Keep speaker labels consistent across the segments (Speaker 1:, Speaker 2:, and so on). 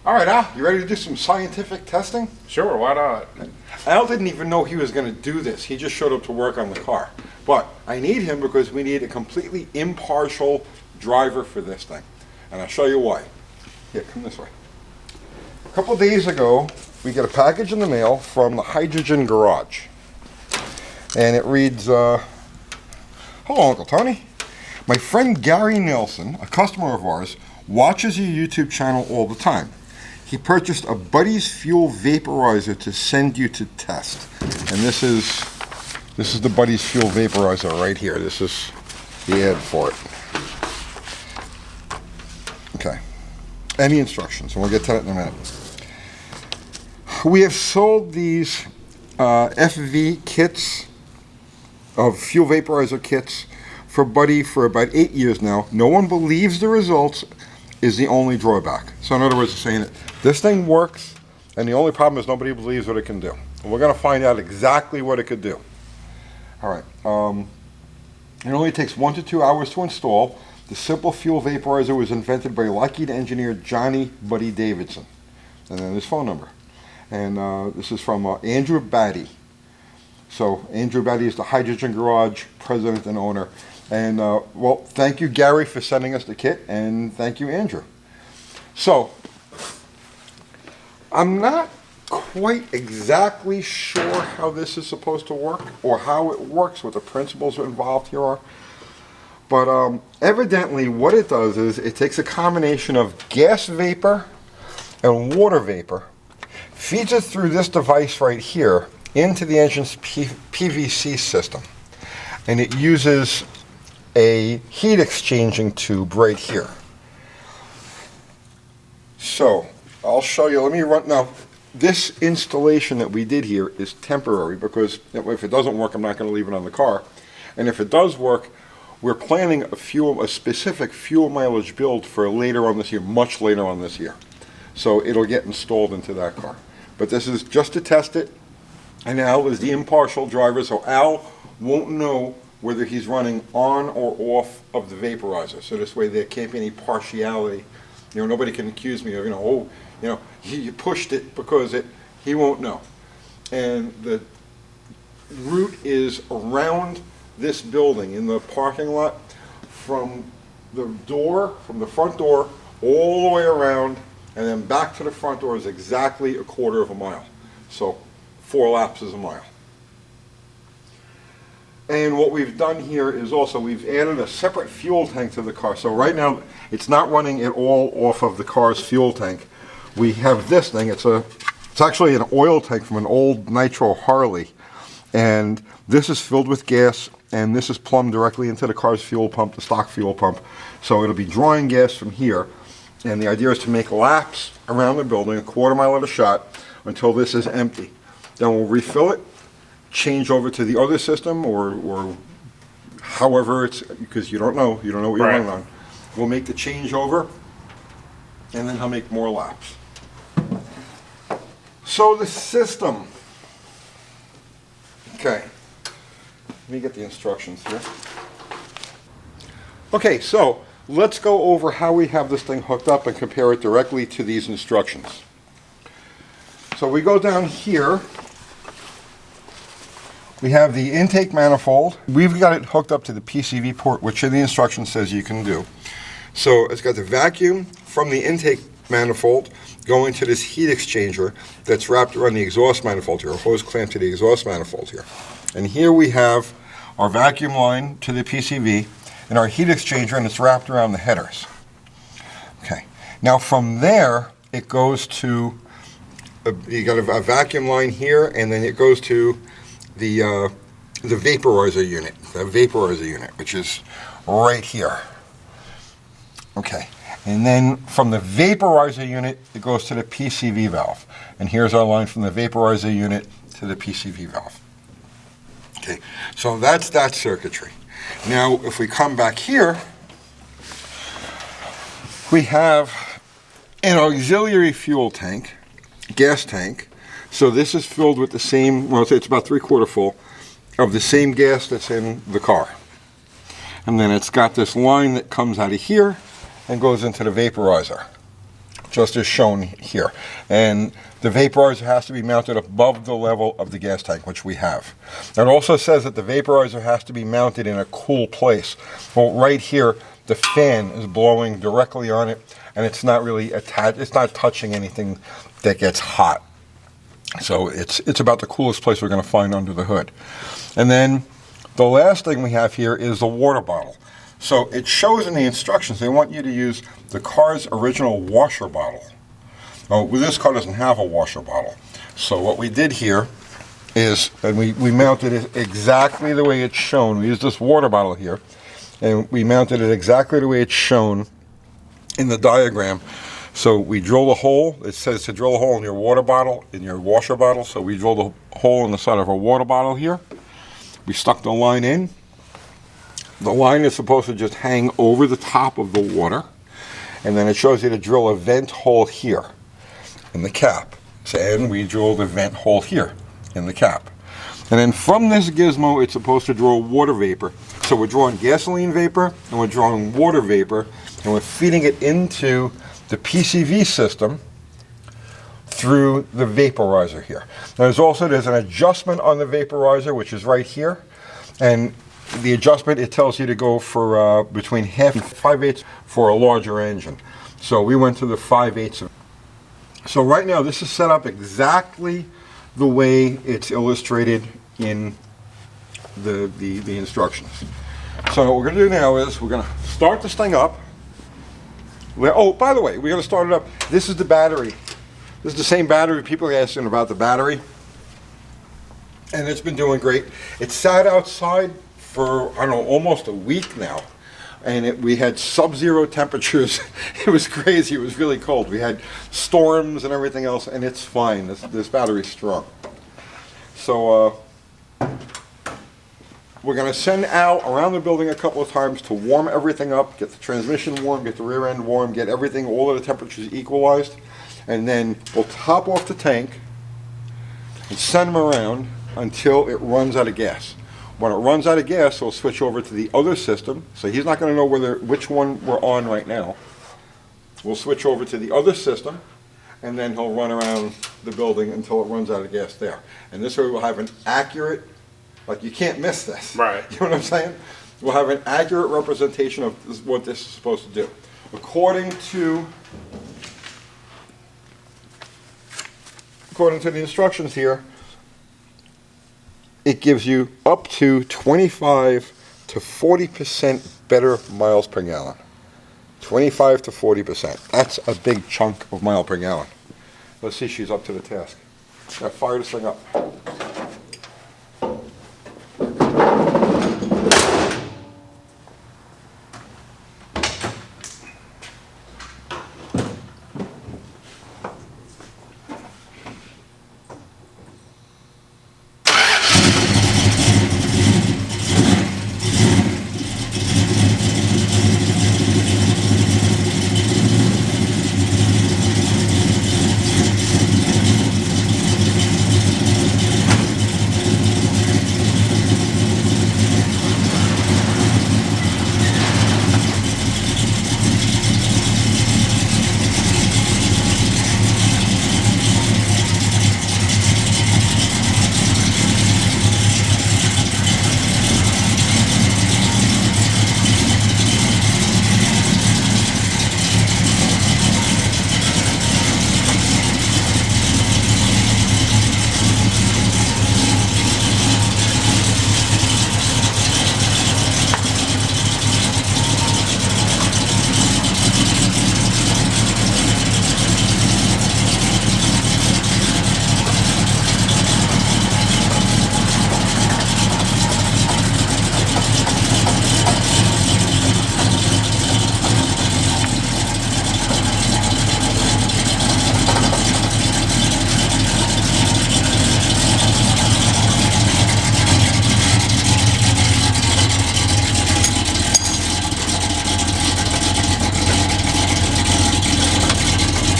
Speaker 1: All right, Al, you ready to do some scientific testing?
Speaker 2: Sure, why not?
Speaker 1: Al didn't even know he was going to do this. He just showed up to work on the car. But I need him because we need a completely impartial driver for this thing. And I'll show you why. Here, come this way. A couple of days ago, we get a package in the mail from the Hydrogen Garage. And it reads, hello, Uncle Tony. My friend Gary Nelson, a customer of ours, watches your YouTube channel all the time. He purchased a Buddy's Fuel Vaporizer to send you to test. And this is the Buddy's Fuel Vaporizer right here. This is the ad for it. Okay. And the instructions, and we'll get to that in a minute. We have sold these FV kits, of Fuel Vaporizer kits, for Buddy for about 8 years now. No one believes the results is the only drawback. So in other words, it's saying that this thing works, and the only problem is nobody believes what it can do. And we're going to find out exactly what it could do. All right. It only takes 1 to 2 hours to install. The simple fuel vaporizer was invented by Lockheed engineer Johnny Buddy Davidson. And then his phone number. And this is from Andrew Batty. So Andrew Batty is the Hydrogen Garage president and owner. And well, thank you, Gary, for sending us the kit, and thank you, Andrew. So I'm not quite exactly sure how this is supposed to work or how it works, what the principles involved here are. But evidently what it does is it takes a combination of gas vapor and water vapor, feeds it through this device right here into the engine's PVC system. And it uses a heat exchanging tube right here. So I'll show you. Let me run now. This installation that we did here is temporary because if it doesn't work, I'm not going to leave it on the car. And if it does work, we're planning a specific fuel mileage build for later on this year, much later on this year. So it'll get installed into that car. But this is just to test it. And Al is the impartial driver, so Al won't know whether he's running on or off of the vaporizer. So this way there can't be any partiality. You know, nobody can accuse me of, he pushed it because he won't know. And the route is around this building in the parking lot from the front door, all the way around, and then back to the front door is exactly a quarter of a mile. So 4 laps is a mile. And what we've done here is also we've added a separate fuel tank to the car. So right now it's not running at all off of the car's fuel tank. We have this thing. It's actually an oil tank from an old Nitro Harley. And this is filled with gas, and this is plumbed directly into the car's fuel pump, the stock fuel pump. So it'll be drawing gas from here. And the idea is to make laps around the building, a quarter mile at a shot, until this is empty. Then we'll refill it, change over to the other system, or however it's, because you don't know what you're running on. We'll make the change over, and then he'll make more laps. So the system. Okay, let me get the instructions here. Okay, so let's go over how we have this thing hooked up and compare it directly to these instructions. So we go down here. We have the intake manifold. We've got it hooked up to the PCV port, which in the instruction says you can do. So it's got the vacuum from the intake manifold going to this heat exchanger that's wrapped around the exhaust manifold here, a hose clamp to the exhaust manifold here. And here we have our vacuum line to the PCV and our heat exchanger, and it's wrapped around the headers. Okay. Now from there, it goes to, you got a vacuum line here, and then it goes to the vaporizer unit, which is right here. Okay, and then from the vaporizer unit, it goes to the PCV valve. And here's our line from the vaporizer unit to the PCV valve. Okay, so that's that circuitry. Now, if we come back here, we have an auxiliary fuel tank, gas tank. So this is filled with the same, well, it's about 3/4 full of the same gas that's in the car. And then it's got this line that comes out of here and goes into the vaporizer. just as shown here. And the vaporizer has to be mounted above the level of the gas tank, which we have. It also says that the vaporizer has to be mounted in a cool place. Well, right here, the fan is blowing directly on it, and it's not really attached, it's not touching anything that gets hot. So it's about the coolest place we're going to find under the hood. And then the last thing we have here is the water bottle. So it shows in the instructions they want you to use the car's original washer bottle. Well, this car doesn't have a washer bottle. So what we did here is, and we mounted it exactly the way it's shown. We used this water bottle here, and we mounted it exactly the way it's shown in the diagram. So we drill a hole. It says to drill a hole in your water bottle, in your washer bottle. So we drilled a hole in the side of our water bottle here. We stuck the line in. The line is supposed to just hang over the top of the water, and then it shows you to drill a vent hole here in the cap. And we drilled a vent hole here in the cap. And then from this gizmo, it's supposed to draw water vapor. So we're drawing gasoline vapor, and we're drawing water vapor, and we're feeding it into the PCV system through the vaporizer here. Now there's an adjustment on the vaporizer, which is right here, and the adjustment, it tells you to go for between half and 5/8 for a larger engine. So we went to the 5/8. So right now this is set up exactly the way it's illustrated in the instructions. So what we're going to do now is we're going to start this thing up. Oh, by the way, we're going to start it up. This is the battery. This is the same battery. People are asking about the battery, and it's been doing great. It sat outside for, I don't know, almost a week now, and we had sub-zero temperatures. It was crazy. It was really cold. We had storms and everything else, and it's fine. This battery's strong. So we're going to send Al around the building a couple of times to warm everything up, get the transmission warm, get the rear end warm, get everything, all of the temperatures equalized, and then we'll top off the tank and send him around until it runs out of gas. When it runs out of gas, we'll switch over to the other system. So he's not going to know which one we're on right now. We'll switch over to the other system, and then he'll run around the building until it runs out of gas there. And this way we'll have an accurate, like you can't miss this.
Speaker 2: Right.
Speaker 1: You know what I'm saying? We'll have an accurate representation of what this is supposed to do. According to the instructions here, it gives you up to 25 to 40% better miles per gallon. 25 to 40%. That's a big chunk of mile per gallon. Let's see if she's up to the task. Now fire this thing up.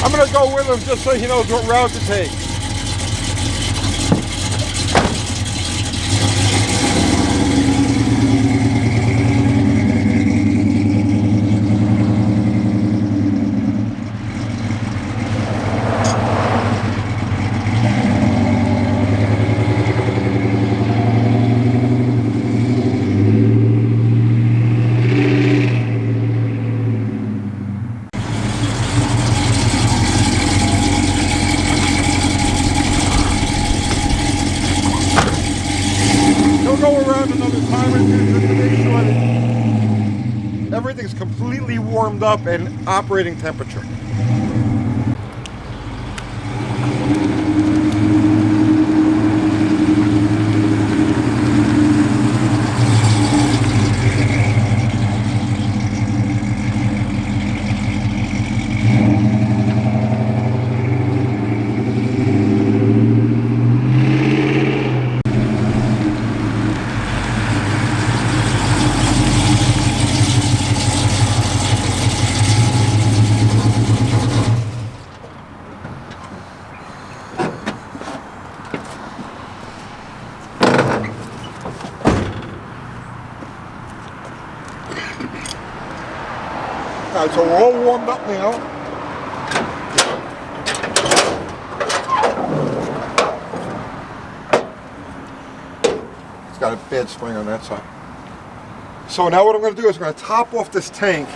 Speaker 1: I'm going to go with him just so he knows what route to take. time it is just to make sure that everything's completely warmed up and operating temperature. All right, so we're all warmed up now. It's got a bad spring on that side. So now what I'm going to do is I'm going to top off this tank.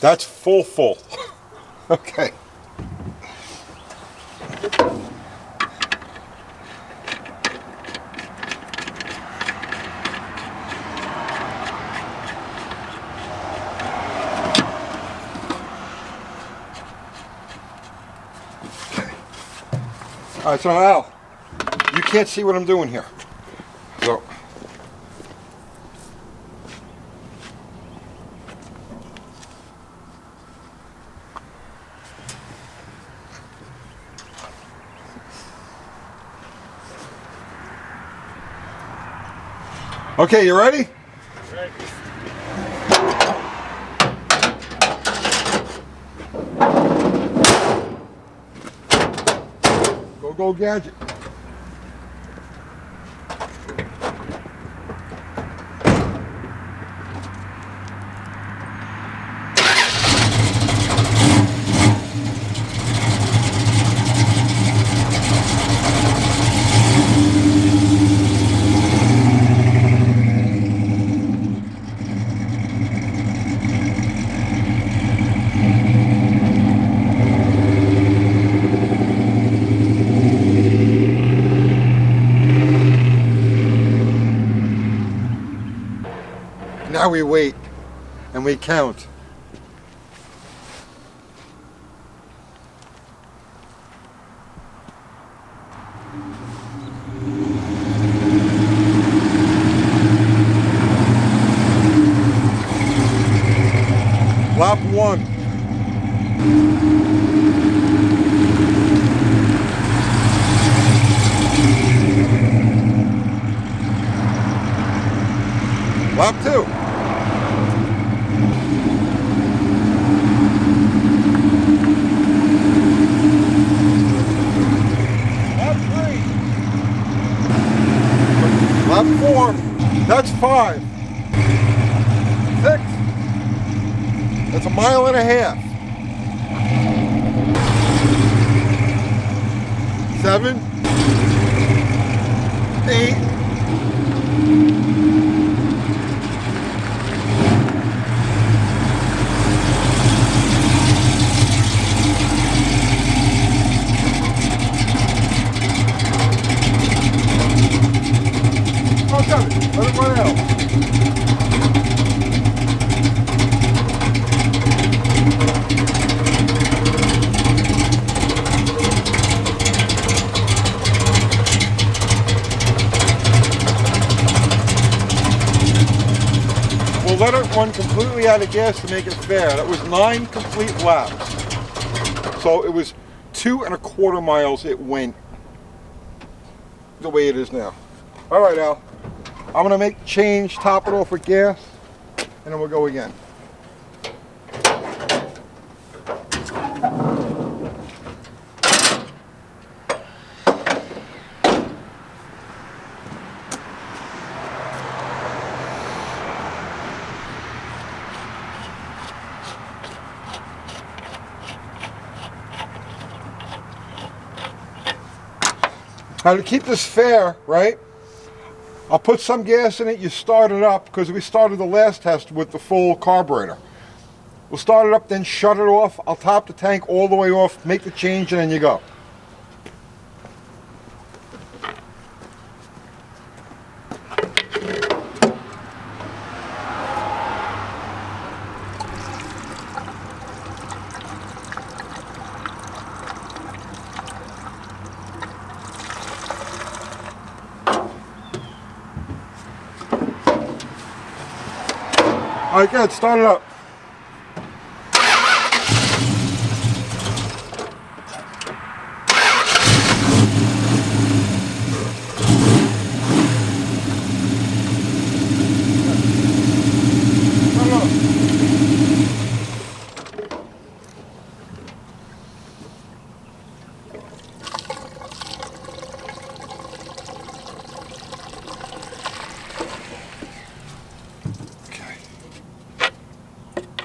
Speaker 1: That's full. Okay. All right, so now Al, you can't see what I'm doing here. So. Okay, you ready?
Speaker 2: Ready.
Speaker 1: Go, Gadget. Now we wait and we count. Lap 1. Lap 2. Lap 4, that's 5. 6, that's 1.5 miles. 7, 8, 7, let it run out. We'll let it run completely out of gas to make it fair. That was 9 complete laps. So it was 2.25 miles it went the way it is now. All right, Al. I'm gonna make the change, top it off with gas, and then we'll go again. Now to keep this fair, right, I'll put some gas in it, you start it up, because we started the last test with the full carburetor. We'll start it up, then shut it off. I'll top the tank all the way off, make the change, and then you go. All right, good, start it up.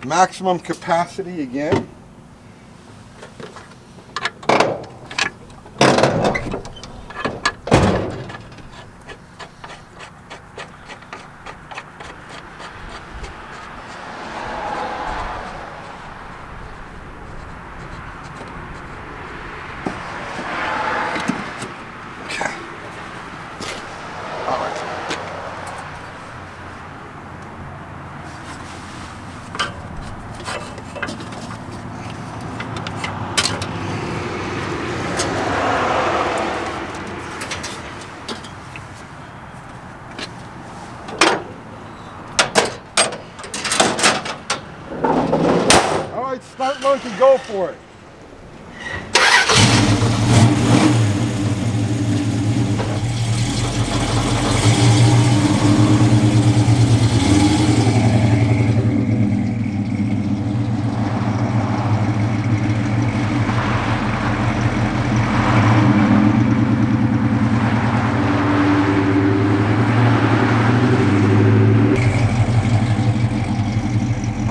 Speaker 1: Maximum capacity again. Start monkey, go for it.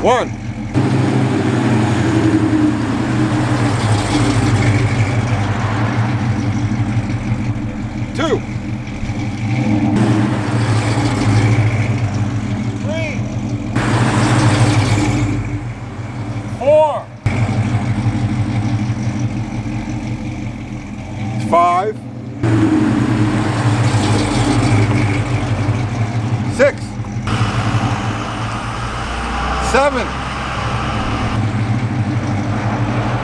Speaker 1: One. 2, 3, 4, 5, 6, 7.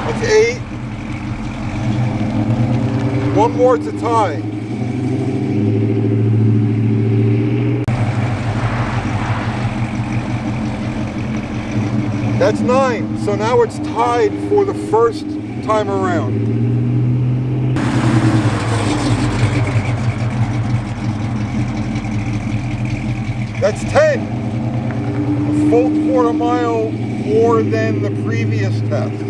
Speaker 1: That's 8. One more to tie. That's 9. So now it's tied for the first time around. That's 10. A full quarter mile more than the previous test.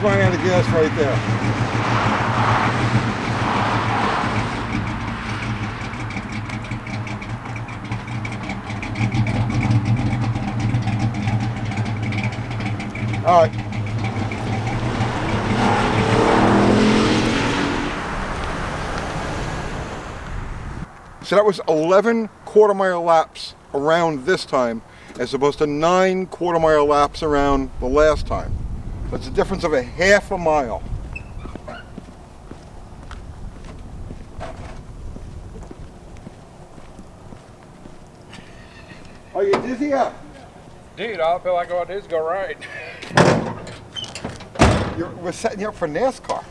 Speaker 1: Running out of gas right there. All right. So that was 11 quarter mile laps around this time, as opposed to 9 quarter mile laps around the last time. That's a difference of a half a mile. Are you dizzy up?
Speaker 2: Dude, all I feel like I want to do is go right.
Speaker 1: We're setting you up for NASCAR.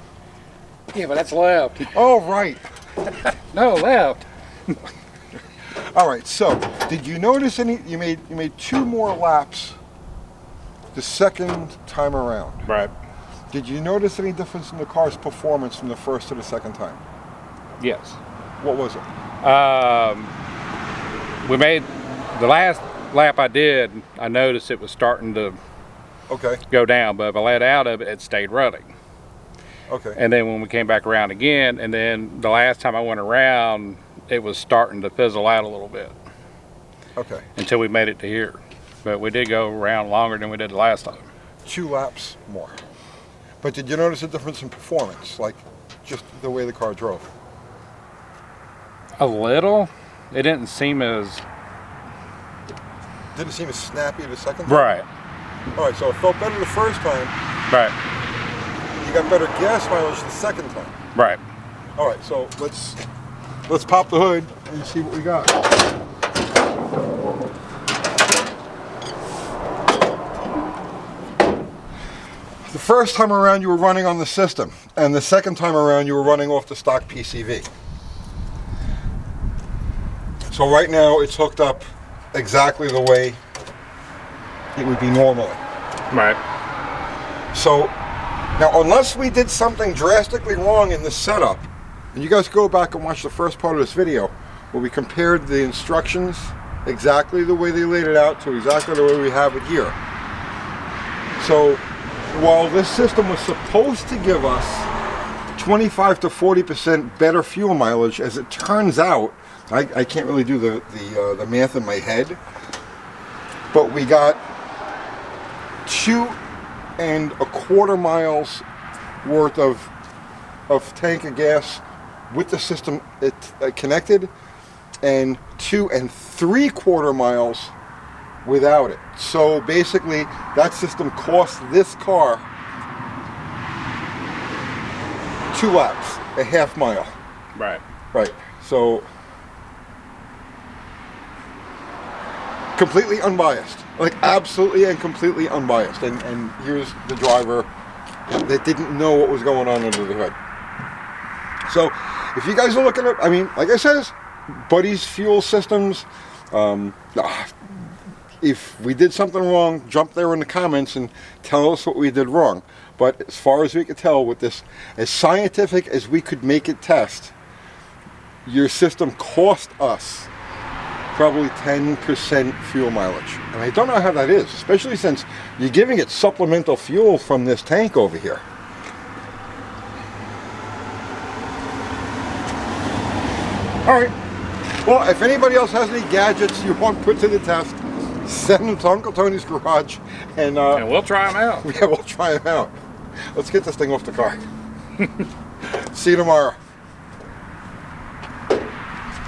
Speaker 2: Yeah, but that's left.
Speaker 1: Oh, right.
Speaker 2: No, left.
Speaker 1: All right, so did you notice you made 2 more laps the second time around.
Speaker 2: Right.
Speaker 1: Did you notice any difference in the car's performance from the first to the second time?
Speaker 2: Yes.
Speaker 1: What was it?
Speaker 2: We made the last lap I did, I noticed it was starting to go down, but if I let out of it, it stayed running.
Speaker 1: Okay.
Speaker 2: And then when we came back around again, and then the last time I went around, it was starting to fizzle out a little bit.
Speaker 1: Okay.
Speaker 2: Until we made it to here. But we did go around longer than we did the last time.
Speaker 1: 2 laps more. But did you notice a difference in performance, like just the way the car drove?
Speaker 2: A little. It didn't seem as...
Speaker 1: Didn't seem as snappy the second time?
Speaker 2: Right.
Speaker 1: All right, so it felt better the first time.
Speaker 2: Right.
Speaker 1: You got better gas mileage the second time.
Speaker 2: Right.
Speaker 1: All right, so let's pop the hood and see what we got. The first time around you were running on the system, and the second time around you were running off the stock PCV. So right now it's hooked up exactly the way it would be normally.
Speaker 2: Right.
Speaker 1: So now, unless we did something drastically wrong in the setup, and you guys go back and watch the first part of this video where we compared the instructions exactly the way they laid it out to exactly the way we have it here. So while this system was supposed to give us 25 to 40% better fuel mileage, as it turns out, I can't really do the math in my head, but we got 2.25 miles worth of tank of gas with the system connected, and 2.75 miles without it. So basically that system cost this car 2 laps, a half mile.
Speaker 2: Right.
Speaker 1: Right. So completely unbiased, like absolutely and completely unbiased. And here's the driver that didn't know what was going on under the hood. So if you guys are looking at, I mean, like I said, Buddy's Fuel Systems, if we did something wrong, jump there in the comments and tell us what we did wrong. But as far as we could tell with this, as scientific as we could make it test, your system cost us probably 10% fuel mileage. And I don't know how that is, especially since you're giving it supplemental fuel from this tank over here. All right. Well, if anybody else has any gadgets you want put to the test, send them to Uncle Tony's garage, and
Speaker 2: we'll try them out.
Speaker 1: Yeah, we'll try them out. Let's get this thing off the car. See you tomorrow.